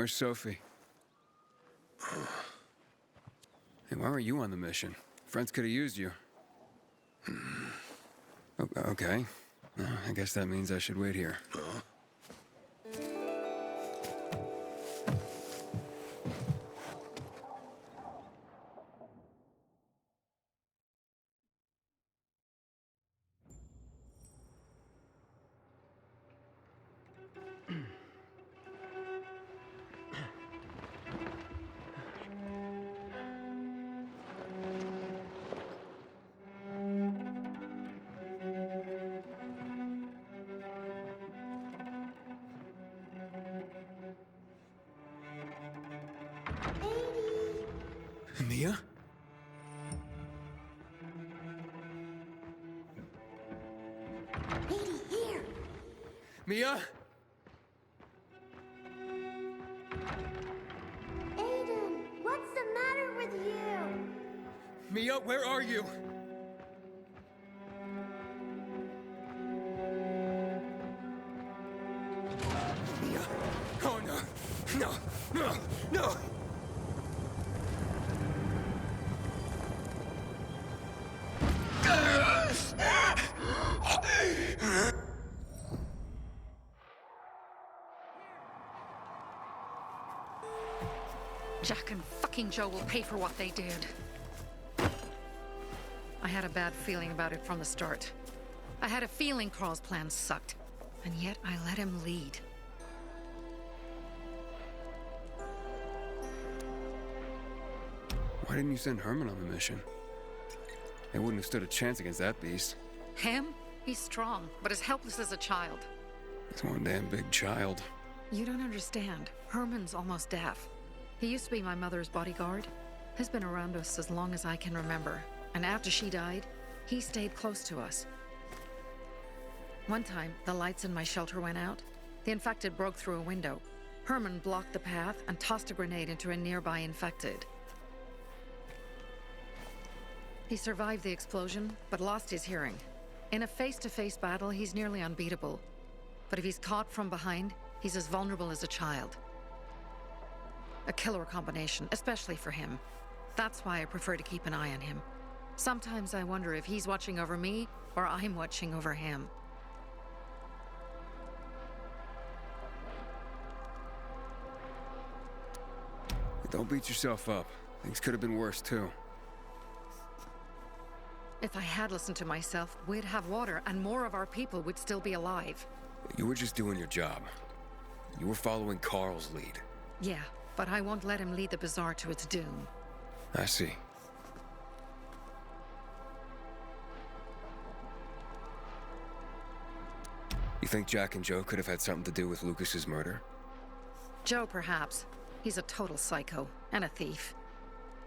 Where's Sophie? Hey, why were you on the mission? Friends could have used you. Okay. I guess that means I should wait here. Mia? Aiden, here! Mia? Aiden, what's the matter with you? Mia, where are you? Mia. Oh no. No. No. No. Jack and fucking Joe will pay for what they did. I had a bad feeling about it from the start. I had a feeling Carl's plan sucked, and yet I let him lead. Why didn't you send Herman on the mission? They wouldn't have stood a chance against that beast. Him? He's strong, but as helpless as a child. He's one damn big child. You don't understand. Herman's almost deaf. He used to be my mother's bodyguard. He's been around us as long as I can remember. And after she died, he stayed close to us. One time, the lights in my shelter went out. The infected broke through a window. Herman blocked the path and tossed a grenade into a nearby infected. He survived the explosion, but lost his hearing. In a face-to-face battle, he's nearly unbeatable. But if he's caught from behind, he's as vulnerable as a child. A killer combination, especially for him. That's why I prefer to keep an eye on him. Sometimes I wonder if he's watching over me, or I'm watching over him. Don't beat yourself up. Things could have been worse, too. If I had listened to myself, we'd have water, and more of our people would still be alive. You were just doing your job. You were following Carl's lead. Yeah, but I won't let him lead the Bazaar to its doom. I see. You think Jack and Joe could have had something to do with Lucas's murder? Joe, perhaps. He's a total psycho, and a thief.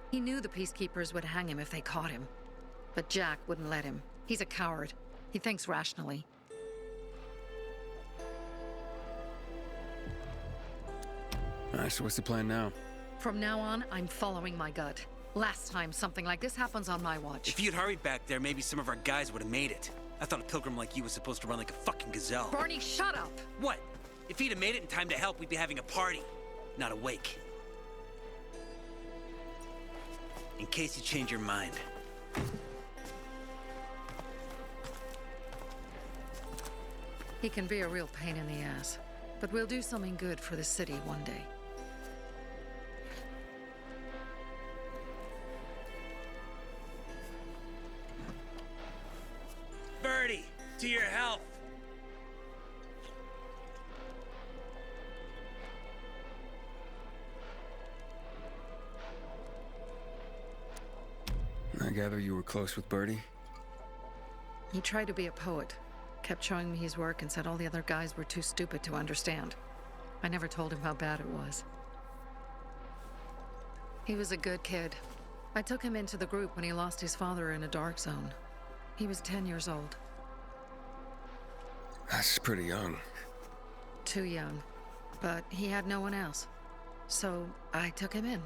He knew the Peacekeepers would hang him if they caught him. But Jack wouldn't let him. He's a coward. He thinks rationally. Alright, so what's the plan now? From now on, I'm following my gut. Last time something like this happens on my watch. If you'd hurried back there, maybe some of our guys would have made it. I thought a pilgrim like you was supposed to run like a fucking gazelle. Barney, shut up! What? If he'd have made it in time to help, we'd be having a party, not a wake. In case you change your mind. He can be a real pain in the ass. But we'll do something good for the city one day. Birdie, to your health! I gather you were close with Birdie? He tried to be a poet. Kept showing me his work and said all the other guys were too stupid to understand. I never told him how bad it was. He was a good kid. I took him into the group when he lost his father in a dark zone. He was 10 years old. That's pretty young. Too young. But he had no one else. So I took him in.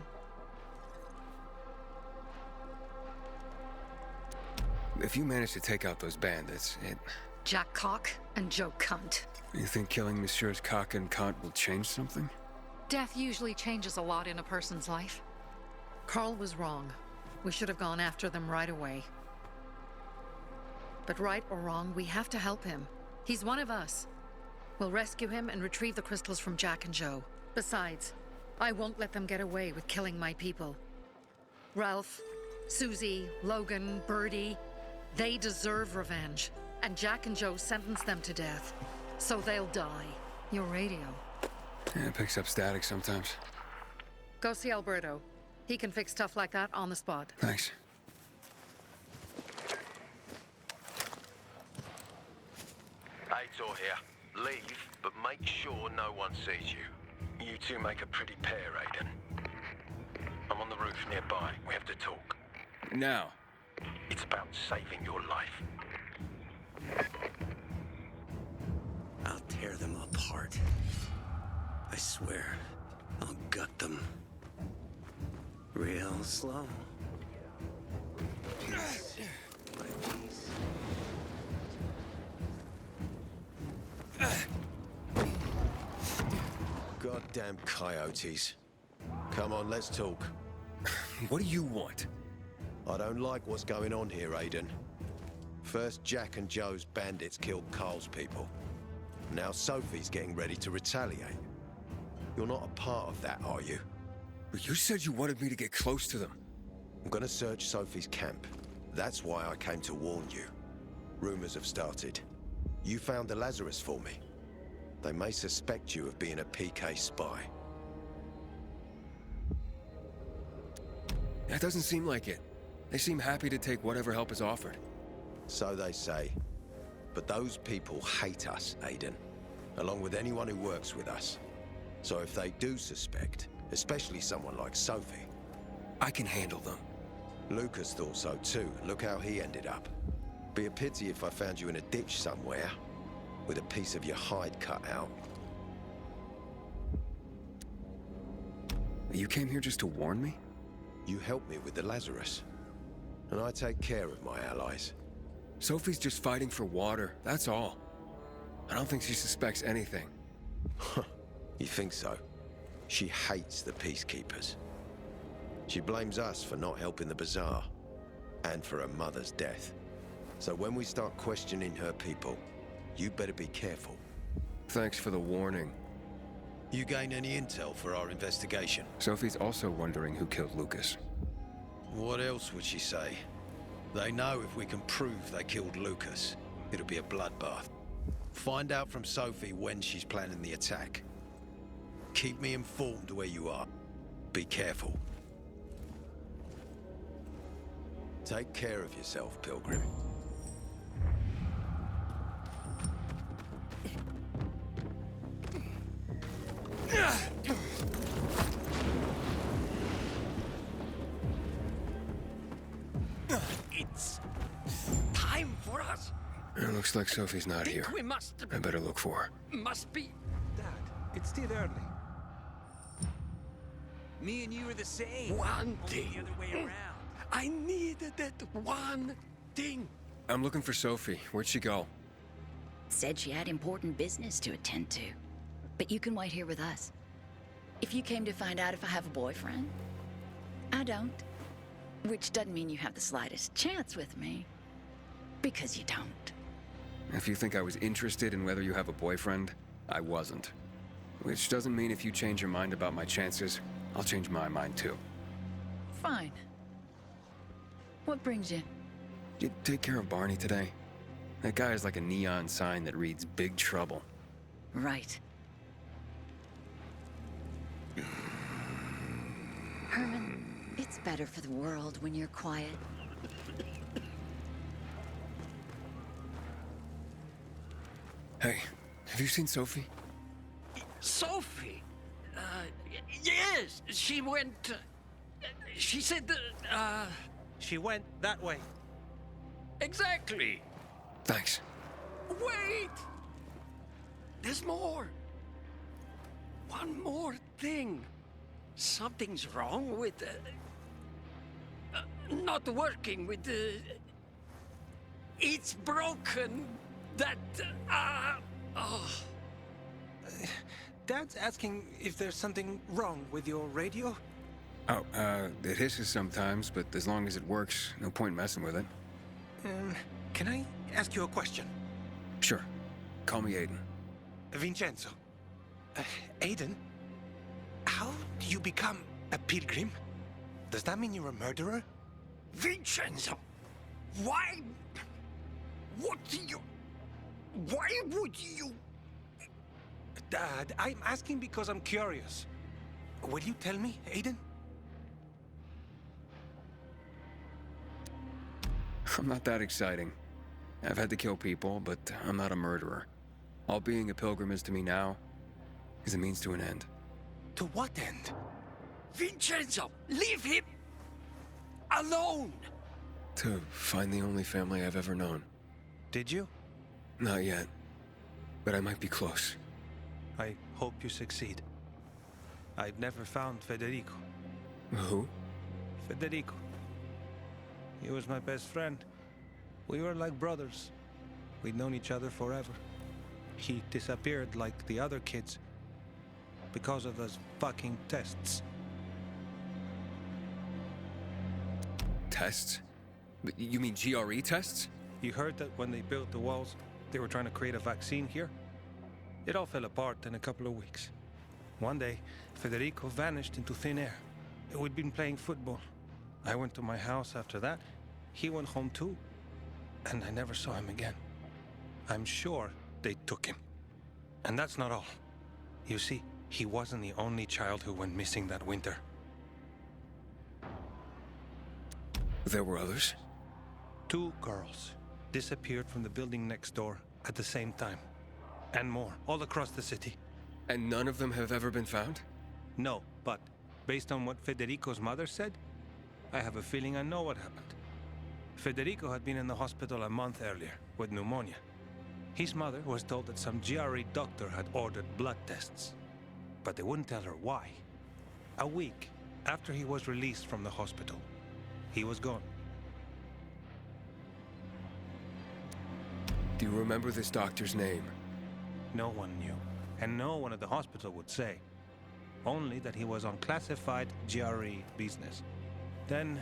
If you manage to take out those bandits, Jack Cock and Joe Cunt. You think killing Messieurs Cock and Cunt will change something? Death usually changes a lot in a person's life. Carl was wrong. We should have gone after them right away. But right or wrong, we have to help him. He's one of us. We'll rescue him and retrieve the crystals from Jack and Joe. Besides, I won't let them get away with killing my people. Ralph, Susie, Logan, Birdie, they deserve revenge. And Jack and Joe sentenced them to death. So they'll die. Your radio. Yeah, it picks up static sometimes. Go see Alberto. He can fix stuff like that on the spot. Thanks. Aitor here. Leave, but make sure no one sees you. You two make a pretty pair, Aiden. I'm on the roof nearby. We have to talk. Now. It's about saving your life. I'll tear them apart. I swear, I'll gut them. Real slow. Piece by piece. Goddamn coyotes. Come on, let's talk. What do you want? I don't like what's going on here, Aiden. First, Jack and Joe's bandits killed Carl's people. Now Sophie's getting ready to retaliate. You're not a part of that, are you? But you said you wanted me to get close to them. I'm gonna search Sophie's camp. That's why I came to warn you. Rumors have started. You found the Lazarus for me. They may suspect you of being a PK spy. That doesn't seem like it. They seem happy to take whatever help is offered. So they say. But those people hate us, Aiden. Along with anyone who works with us. So if they do suspect, especially someone like Sophie... I can handle them. Lucas thought so too. Look how he ended up. Be a pity if I found you in a ditch somewhere, with a piece of your hide cut out. You came here just to warn me? You helped me with the Lazarus. And I take care of my allies. Sophie's just fighting for water, that's all. I don't think she suspects anything. You think so? She hates the peacekeepers. She blames us for not helping the bazaar, and for her mother's death. So when we start questioning her people, you better be careful. Thanks for the warning. You gain any intel for our investigation? Sophie's also wondering who killed Lucas. What else would she say? They know if we can prove they killed Lucas, it'll be a bloodbath. Find out from Sophie when she's planning the attack. Keep me informed where you are. Be careful. Take care of yourself, Pilgrim. It's time for us. It looks like Sophie's not here. We must I better look for her. be. Dad, it's still early. Me and you are the same. One Only thing. the other way around. I needed that one thing. I'm looking for Sophie. Where'd she go? Said she had important business to attend to. But you can wait here with us. If you came to find out if I have a boyfriend, I don't. Which doesn't mean you have the slightest chance with me. Because you don't. If you think I was interested in whether you have a boyfriend, I wasn't. Which doesn't mean if you change your mind about my chances, I'll change my mind too. Fine. What brings you? Did you take care of Barney today? That guy is like a neon sign that reads Big Trouble. Right. Herman, it's better for the world when you're quiet. Hey, have you seen Sophie? Sophie. Yes, she went. She said. She went that way. Exactly. Thanks. Wait. There's more. One more thing. Something's wrong with not working with it's broken. That Dad's asking if there's something wrong with your radio. Oh, it hisses sometimes, but as long as it works, no point messing with it. Can I ask you a question? Sure. Call me Aiden. Vincenzo. Aiden? How do you become a pilgrim? Does that mean you're a murderer? Vincenzo! Why? What do you... Why would you... Dad, I'm asking because I'm curious. Will you tell me, Aiden? I'm not that exciting. I've had to kill people, but I'm not a murderer. All being a pilgrim is to me now is a means to an end. To what end? Vincenzo! Leave him alone! To find the only family I've ever known. Did you? Not yet, but I might be close. I hope you succeed. I've never found Federico. Who? Federico. He was my best friend. We were like brothers. We'd known each other forever. He disappeared like the other kids because of those fucking tests. Tests? You mean GRE tests? You heard that when they built the walls, they were trying to create a vaccine here? It all fell apart in a couple of weeks. One day, Federico vanished into thin air. We'd been playing football. I went to my house after that. He went home too. And I never saw him again. I'm sure they took him. And that's not all. You see, he wasn't the only child who went missing that winter. There were others? 2 girls disappeared from the building next door at the same time. And more, all across the city. And none of them have ever been found? No, but based on what Federico's mother said, I have a feeling I know what happened. Federico had been in the hospital a month earlier with pneumonia. His mother was told that some GRE doctor had ordered blood tests, but they wouldn't tell her why. A week after he was released from the hospital, he was gone. Do you remember this doctor's name? No one knew, and no one at the hospital would say. Only that he was on classified GRE business. Then,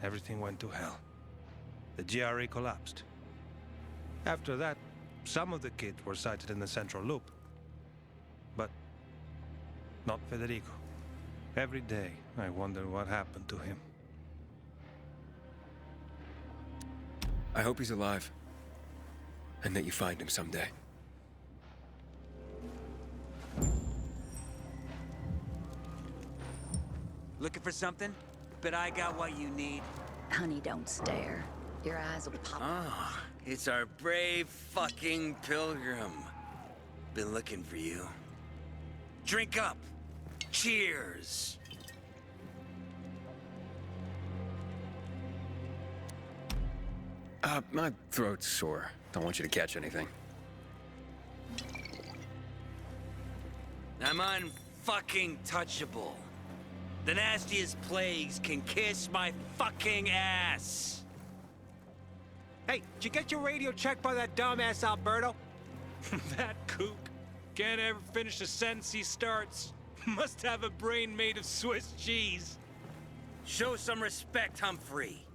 everything went to hell. The GRE collapsed. After that, some of the kids were sighted in the central loop. But not Federico. Every day, I wonder what happened to him. I hope he's alive. And that you find him someday. Looking for something? Bet I got what you need. Honey, don't stare. Your eyes will pop. Ah, it's our brave fucking pilgrim. Been looking for you. Drink up. Cheers. My throat's sore. Don't want you to catch anything. I'm unfucking touchable. The nastiest plagues can kiss my fucking ass. Hey, did you get your radio checked by that dumbass Alberto? That kook can't ever finish a sentence he starts. Must have a brain made of Swiss cheese. Show some respect, Humphrey.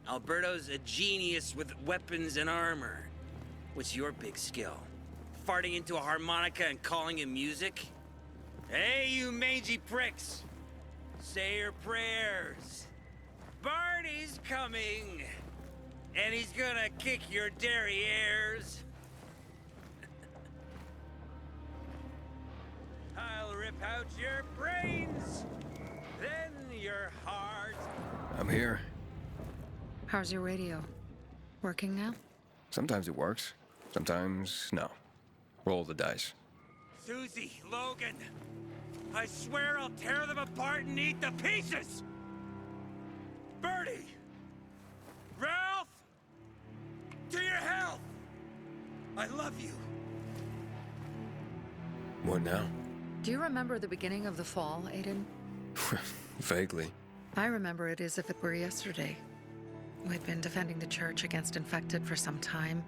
Alberto's a genius with weapons and armor. What's your big skill? Farting into a harmonica and calling it music? Hey, you mangy pricks! Say your prayers. Barney's coming! And he's gonna kick your derrieres. I'll rip out your brains, then your heart. I'm here. How's your radio? Working now? Sometimes it works. Sometimes, no. Roll the dice. Susie, Logan, I swear I'll tear them apart and eat the pieces! Bertie! Ralph! To your health! I love you. What now? Do you remember the beginning of the fall, Aiden? Vaguely. I remember it as if it were yesterday. We'd been defending the church against infected for some time.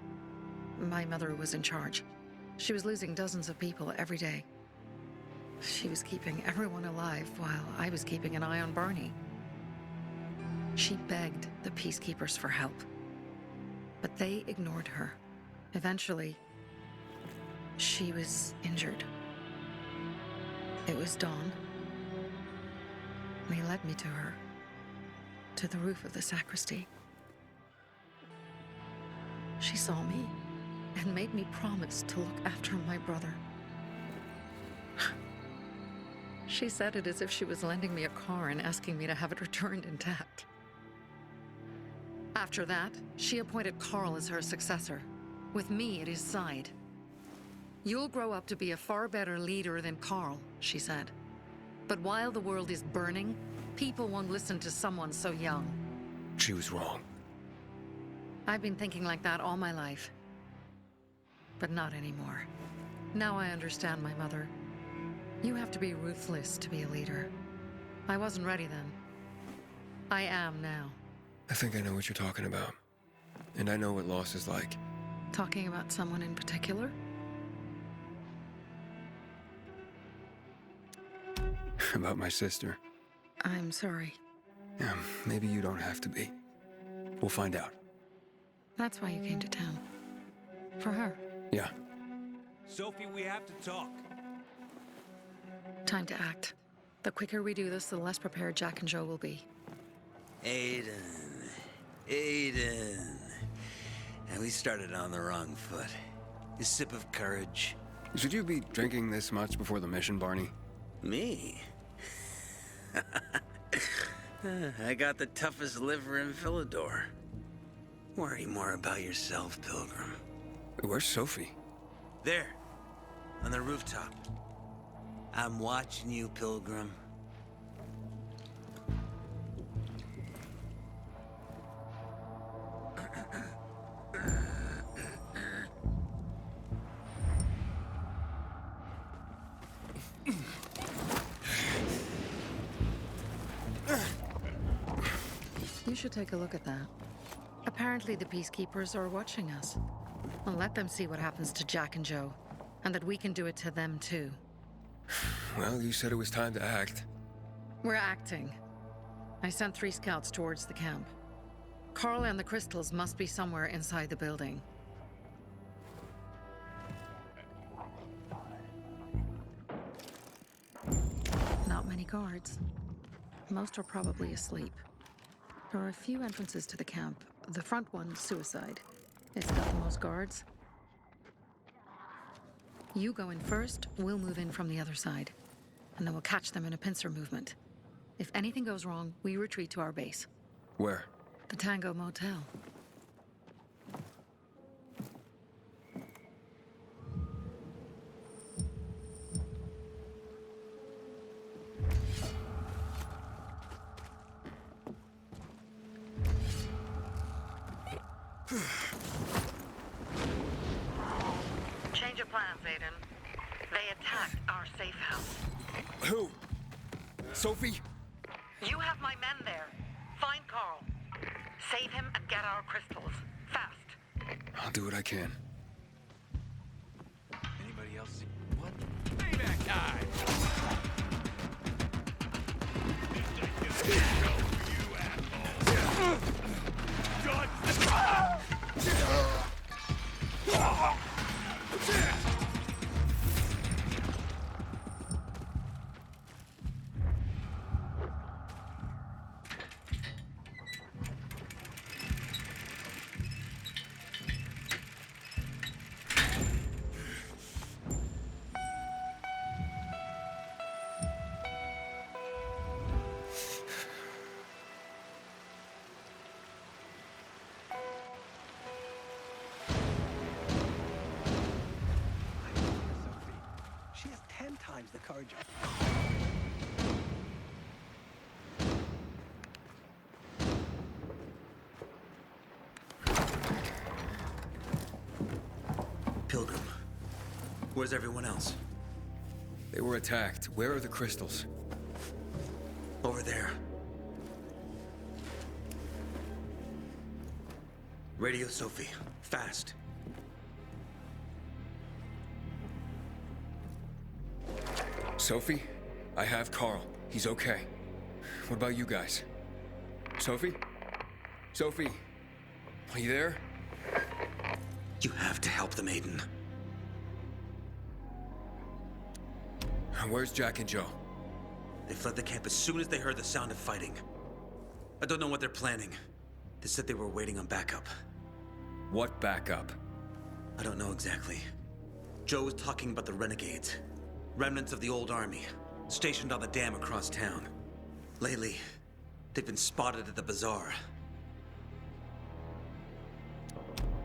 My mother was in charge. She was losing dozens of people every day. She was keeping everyone alive while I was keeping an eye on Barney. She begged the peacekeepers for help, but they ignored her. Eventually, she was injured. It was dawn, and he led me to her, to the roof of the sacristy. She saw me and made me promise to look after my brother. She said it as if she was lending me a car and asking me to have it returned intact. After that, she appointed Carl as her successor, with me at his side. You'll grow up to be a far better leader than Carl, she said. But while the world is burning, people won't listen to someone so young. She was wrong. I've been thinking like that all my life. But not anymore. Now I understand my mother. You have to be ruthless to be a leader. I wasn't ready then. I am now. I think I know what you're talking about. And I know what loss is like. Talking about someone in particular? About my sister. I'm sorry. Yeah, maybe you don't have to be. We'll find out. That's why you came to town. For her. Yeah. Sophie, we have to talk. Time to act. The quicker we do this, the less prepared Jack and Joe will be. Aiden. And we started on the wrong foot. A sip of courage. Should you be drinking this much before the mission, Barney? Me? I got the toughest liver in Philidor. Worry more about yourself, Pilgrim. Where's Sophie? There, on the rooftop. I'm watching you, Pilgrim. You should take a look at that. Apparently the peacekeepers are watching us. I'll let them see what happens to Jack and Joe, and that we can do it to them too. Well, you said it was time to act. We're acting. I sent 3 scouts towards the camp. Carl and the crystals must be somewhere inside the building. Not many guards. Most are probably asleep. There are a few entrances to the camp. The front one, suicide. It's got the most guards. You go in first, we'll move in from the other side. And then we'll catch them in a pincer movement. If anything goes wrong, we retreat to our base. Where? The Tango Motel. Change of plans, Aiden. They attacked our safe house. Who? Sophie? You have my men there. Find Carl. Save him and get our crystals. Fast. I'll do what I can. Anybody else see what? Stay back, guy! She has 10 times the courage of... Pilgrim. Where's everyone else? They were attacked. Where are the crystals? Over there. Radio Sophie. Fast. Sophie, I have Carl. He's okay. What about you guys? Sophie? Sophie? Are you there? You have to help them, Aiden. Where's Jack and Joe? They fled the camp as soon as they heard the sound of fighting. I don't know what they're planning. They said they were waiting on backup. What backup? I don't know exactly. Joe was talking about the renegades. Remnants of the old army, stationed on the dam across town. Lately, they've been spotted at the bazaar.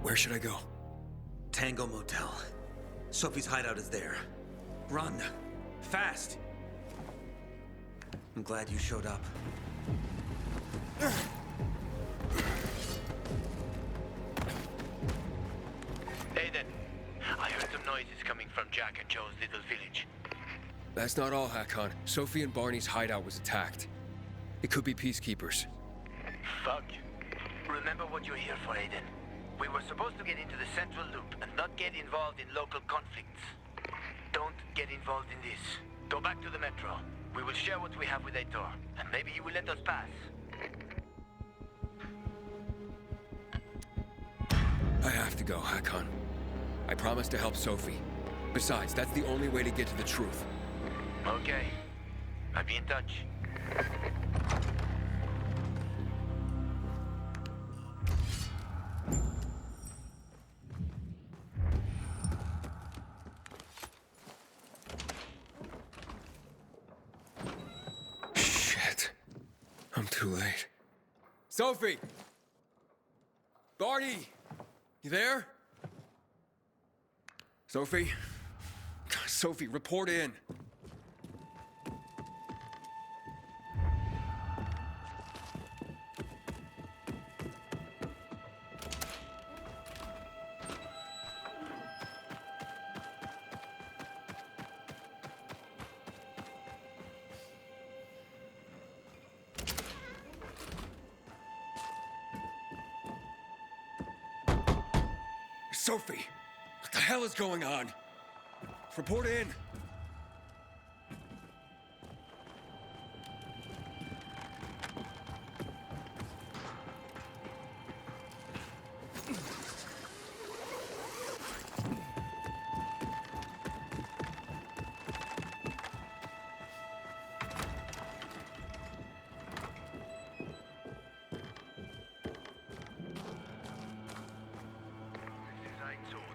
Where should I go? Tango Motel. Sophie's hideout is there. Run. Fast. I'm glad you showed up. Aiden, I heard some noises coming from Jack and Joe's little village. That's not all, Hakon. Sophie and Barney's hideout was attacked. It could be peacekeepers. Fuck. Remember what you're here for, Aiden. We were supposed to get into the central loop and not get involved in local conflicts. Don't get involved in this. Go back to the metro. We will share what we have with Aitor, and maybe he will let us pass. I have to go, Hakon. I promised to help Sophie. Besides, that's the only way to get to the truth. Okay. I'll be in touch. Shit. I'm too late. Sophie! Barney! You there? Sophie? Sophie, report in. Sophie! What the hell is going on? Report in!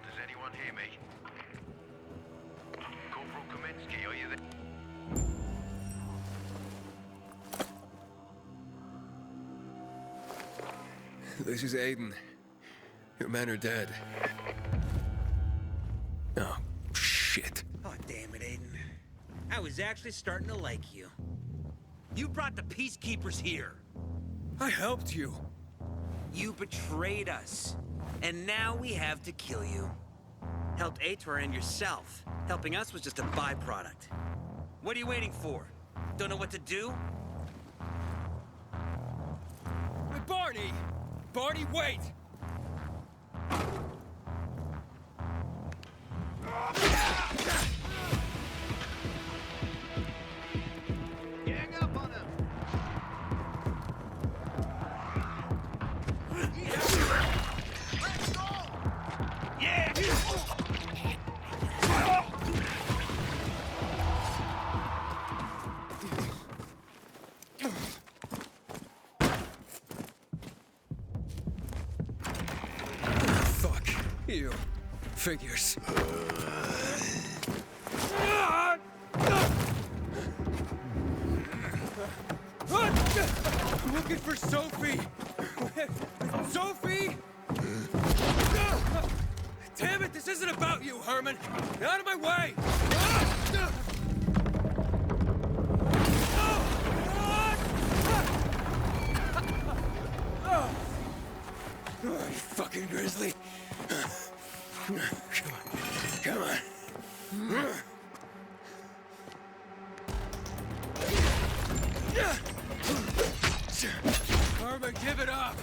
Does anyone hear me? Corporal Kaminsky, are you there? This is Aiden. Your men are dead. Oh, shit. Oh, damn it, Aiden. I was actually starting to like you. You brought the peacekeepers here. I helped you. You betrayed us. And now we have to kill you. Helped Aitor and yourself. Helping us was just a byproduct. What are you waiting for? Don't know what to do? Hey, Barney! Barney, wait! Gang up on him! Let's go! Yeah! Fuck you. Figures. I'm looking for Sophie! Sophie! Damn it, this isn't about you, Herman! Get out of my way! You fucking grizzly! Come on, come on. Herman, give it up!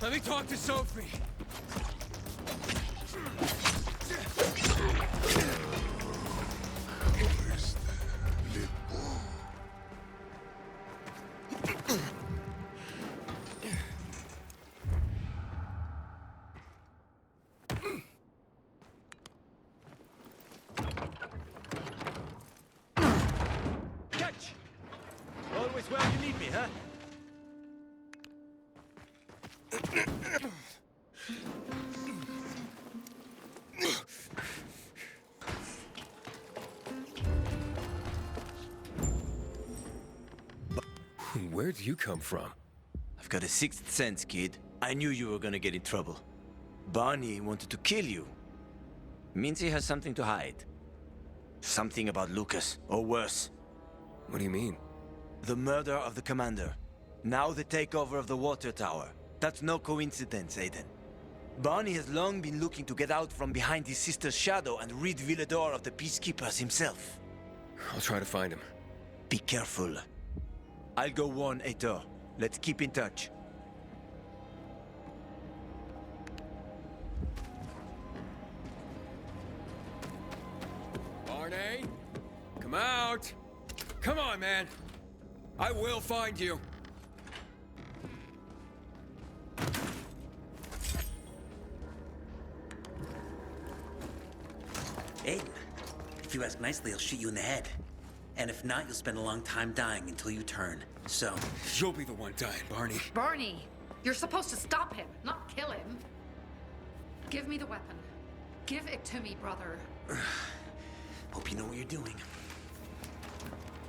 Let me talk to Sophie! Where's the Well, you need me, huh? Where'd you come from? I've got a sixth sense, kid. I knew you were gonna get in trouble. Barney wanted to kill you. Means he has something to hide. Something about Lucas, or worse. What do you mean? The murder of the commander. Now the takeover of the water tower. That's no coincidence, Aiden. Barney has long been looking to get out from behind his sister's shadow and rid Villador of the Peacekeepers himself. I'll try to find him. Be careful. I'll go warn Aitor. Let's keep in touch. Barney? Come out! Come on, man! I will find you! Aiden, if you ask nicely, I'll shoot you in the head. And if not, you'll spend a long time dying until you turn. So... You'll be the one dying, Barney. Barney, you're supposed to stop him, not kill him. Give me the weapon. Give it to me, brother. Hope you know what you're doing.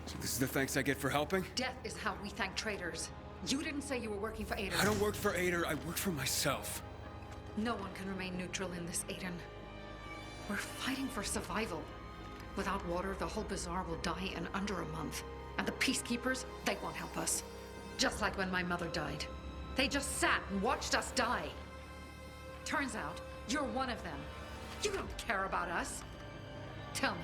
So this is the thanks I get for helping? Death is how we thank traitors. You didn't say you were working for Aiden. I don't work for Aiden, I work for myself. No one can remain neutral in this, Aiden. We're fighting for survival. Without water, the whole bazaar will die in under a month. And the Peacekeepers, they won't help us. Just like when my mother died. They just sat and watched us die. Turns out, you're one of them. You don't care about us. Tell me,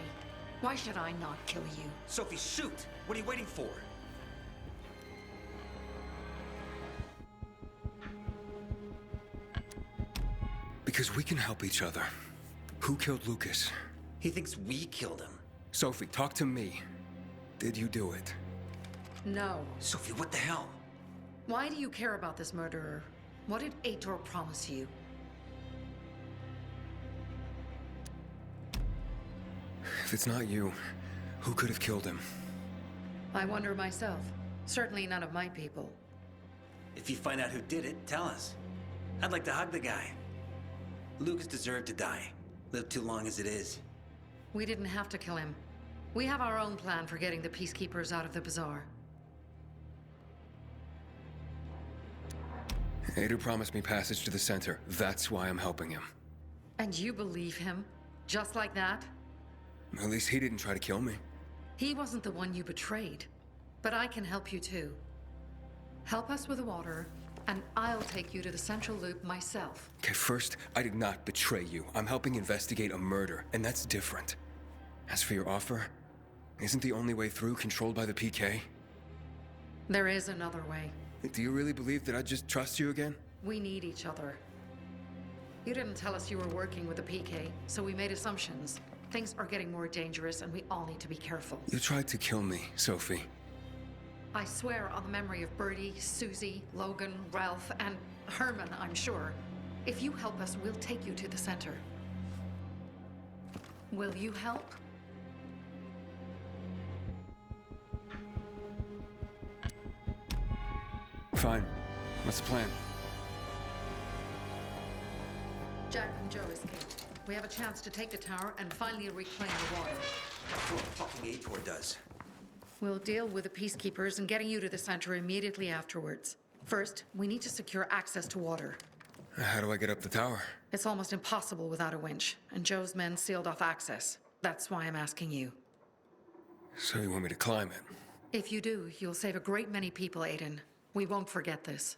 why should I not kill you? Sophie, shoot! What are you waiting for? Because we can help each other. Who killed Lucas? He thinks we killed him. Sophie, talk to me. Did you do it? No. Sophie, what the hell? Why do you care about this murderer? What did Aitor promise you? If it's not you, who could have killed him? I wonder myself. Certainly none of my people. If you find out who did it, tell us. I'd like to hug the guy. Lucas deserved to die. Lived too long as it is. We didn't have to kill him. We have our own plan for getting the Peacekeepers out of the bazaar. Aiden promised me passage to the center. That's why I'm helping him. And you believe him? Just like that? At least he didn't try to kill me. He wasn't the one you betrayed. But I can help you too. Help us with the water, and I'll take you to the central loop myself. Okay, first, I did not betray you. I'm helping investigate a murder, and that's different. As for your offer, isn't the only way through controlled by the PK? There is another way. Do you really believe that I'd just trust you again? We need each other. You didn't tell us you were working with the PK, so we made assumptions. Things are getting more dangerous, and we all need to be careful. You tried to kill me, Sophie. I swear on the memory of Birdie, Susie, Logan, Ralph, and Herman, I'm sure. If you help us, we'll take you to the center. Will you help? Fine. What's the plan? Jack and Joe escaped. We have a chance to take the tower and finally reclaim the water. That's what fucking Aitor does. We'll deal with the Peacekeepers and getting you to the center immediately afterwards. First, we need to secure access to water. How do I get up the tower? It's almost impossible without a winch, and Joe's men sealed off access. That's why I'm asking you. So you want me to climb it? If you do, you'll save a great many people, Aiden. We won't forget this.